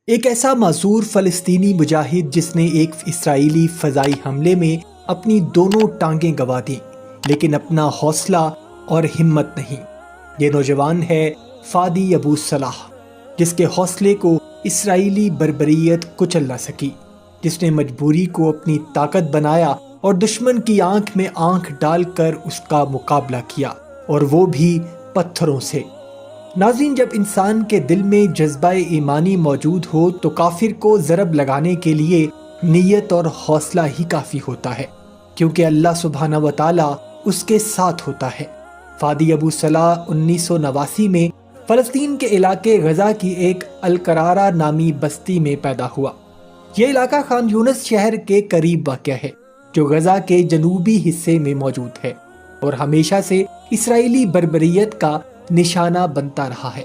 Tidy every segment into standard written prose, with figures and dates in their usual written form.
ایک ایسا معذور فلسطینی مجاہد جس نے ایک اسرائیلی فضائی حملے میں اپنی دونوں ٹانگیں گنوا دیں، لیکن اپنا حوصلہ اور ہمت نہیں۔ یہ نوجوان ہے فادی ابو صلاح، جس کے حوصلے کو اسرائیلی بربریت کچل نہ سکی، جس نے مجبوری کو اپنی طاقت بنایا اور دشمن کی آنکھ میں آنکھ ڈال کر اس کا مقابلہ کیا، اور وہ بھی پتھروں سے۔ ناظرین، جب انسان کے دل میں جذبہ ایمانی موجود ہو تو کافر کو ضرب لگانے کے لیے نیت اور حوصلہ ہی کافی ہوتا ہے، کیونکہ اللہ سبحانہ و تعالیٰ اس کے ساتھ ہوتا ہے۔ فادی ابو صلاح 1989 میں فلسطین کے علاقے غزہ کی ایک القرارہ نامی بستی میں پیدا ہوا۔ یہ علاقہ خان یونس شہر کے قریب واقع ہے، جو غزہ کے جنوبی حصے میں موجود ہے اور ہمیشہ سے اسرائیلی بربریت کا نشانہ بنتا رہا ہے۔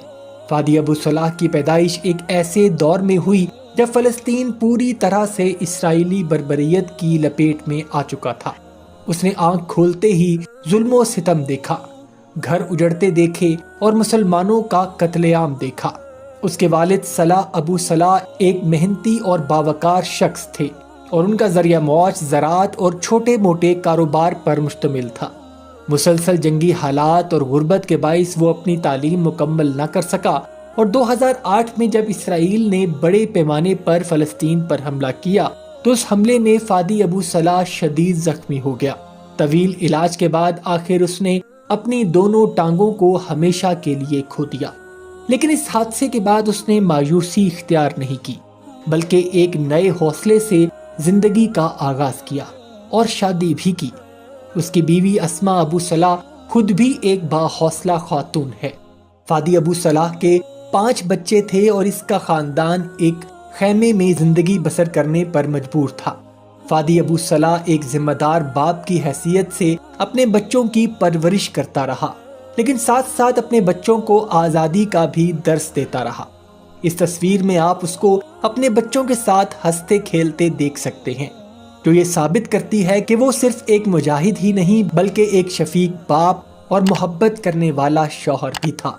فادی ابو صلاح کی پیدائش ایک ایسے دور میں ہوئی جب فلسطین پوری طرح سے اسرائیلی بربریت کی لپیٹ میں آ چکا تھا۔ اس نے آنکھ کھولتے ہی ظلم و ستم دیکھا، گھر اجڑتے دیکھے اور مسلمانوں کا قتل عام دیکھا۔ اس کے والد صلاح ابو صلاح ایک محنتی اور باوقار شخص تھے اور ان کا ذریعہ معاش زراعت اور چھوٹے موٹے کاروبار پر مشتمل تھا۔ مسلسل جنگی حالات اور غربت کے باعث وہ اپنی تعلیم مکمل نہ کر سکا، اور 2008 میں جب اسرائیل نے بڑے پیمانے پر فلسطین پر حملہ کیا تو اس حملے میں فادی ابو صلاح شدید زخمی ہو گیا۔ طویل علاج کے بعد آخر اس نے اپنی دونوں ٹانگوں کو ہمیشہ کے لیے کھو دیا، لیکن اس حادثے کے بعد اس نے مایوسی اختیار نہیں کی، بلکہ ایک نئے حوصلے سے زندگی کا آغاز کیا اور شادی بھی کی۔ اس کی بیوی اسماء ابو صلاح خود بھی ایک باحوصلہ خاتون ہے۔ فادی ابو صلاح کے 5 بچے تھے اور اس کا خاندان ایک خیمے میں زندگی بسر کرنے پر مجبور تھا۔ فادی ابو صلاح ایک ذمہ دار باپ کی حیثیت سے اپنے بچوں کی پرورش کرتا رہا، لیکن ساتھ ساتھ اپنے بچوں کو آزادی کا بھی درس دیتا رہا۔ اس تصویر میں آپ اس کو اپنے بچوں کے ساتھ ہنستے کھیلتے دیکھ سکتے ہیں، جو یہ ثابت کرتی ہے کہ وہ صرف ایک مجاہد ہی نہیں بلکہ ایک شفیق باپ اور محبت کرنے والا شوہر بھی تھا۔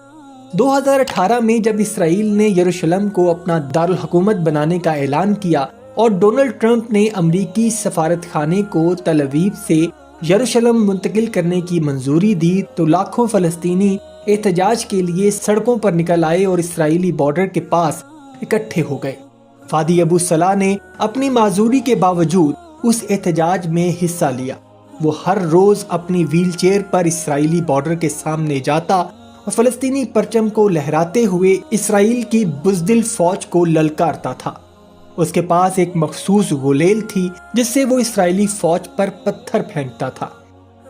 2018 میں جب اسرائیل نے یروشلم کو اپنا دارالحکومت بنانے کا اعلان کیا اور ڈونلڈ ٹرمپ نے امریکی سفارت خانے کو تل ابیب سے یروشلم منتقل کرنے کی منظوری دی تو لاکھوں فلسطینی احتجاج کے لیے سڑکوں پر نکل آئے اور اسرائیلی بارڈر کے پاس اکٹھے ہو گئے۔ فادی ابو صلاح نے اپنی معذوری کے باوجود اس احتجاج میں حصہ لیا۔ وہ ہر روز اپنی ویل چیئر پر اسرائیلی بارڈر کے سامنے جاتا اور فلسطینی پرچم کو لہراتے ہوئے اسرائیل کی بزدل فوج کو للکارتا تھا۔ اس کے پاس ایک مخصوص غلیل تھی جس سے وہ اسرائیلی فوج پر پتھر پھینکتا تھا۔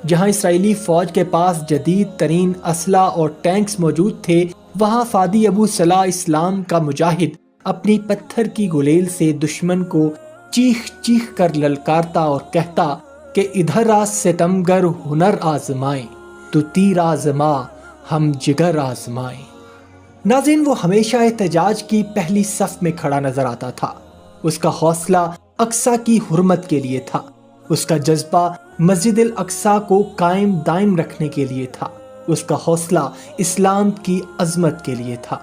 جہاں اسرائیلی فوج کے پاس جدید ترین اسلحہ اور ٹینکس موجود تھے، وہاں فادی ابو صلاح اسلام کا مجاہد اپنی پتھر کی غلیل سے دشمن کو چیخ چیخ کر للکارتا اور کہتا کہ ادھر آ ستمگر ہنر آزمائیں، تو تیر آزما ہم جگر آزمائیں۔ ناظرین، وہ ہمیشہ احتجاج کی پہلی صف میں کھڑا نظر آتا تھا۔ اس کا حوصلہ اقصیٰ کی حرمت کے لیے تھا، اس کا جذبہ مسجد الاقصیٰ کو قائم دائم رکھنے کے لیے تھا، اس کا حوصلہ اسلام کی عظمت کے لیے تھا۔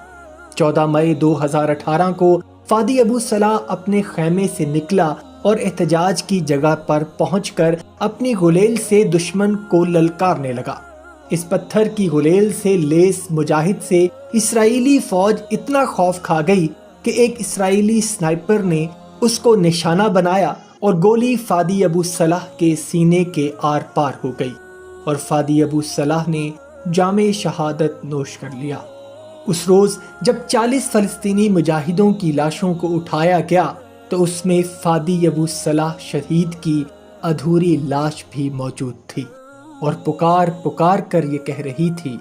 14 مئی 2018 کو فادی ابو صلاح اپنے خیمے سے نکلا اور احتجاج کی جگہ پر پہنچ کر اپنی غلیل سے دشمن کو للکارنے لگا۔ اس پتھر کی غلیل سے لیس مجاہد سے اسرائیلی فوج اتنا خوف کھا گئی کہ ایک اسرائیلی سنائپر نے اس کو نشانہ بنایا اور گولی فادی ابو صلاح کے سینے کے آر پار ہو گئی اور فادی ابو صلاح نے جام شہادت نوش کر لیا۔ اس روز جب 40 فلسطینی مجاہدوں کی لاشوں کو اٹھایا گیا تو اس میں فادی ابو صلاح شہید کی ادھوری لاش بھی موجود تھی اور پکار پکار کر یہ کہہ رہی تھی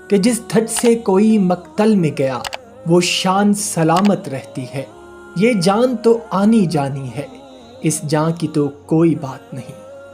کہ جس دھج سے کوئی مقتل میں گیا وہ شان سلامت رہتی ہے، یہ جان تو آنی جانی ہے، اس جان کی تو کوئی بات نہیں۔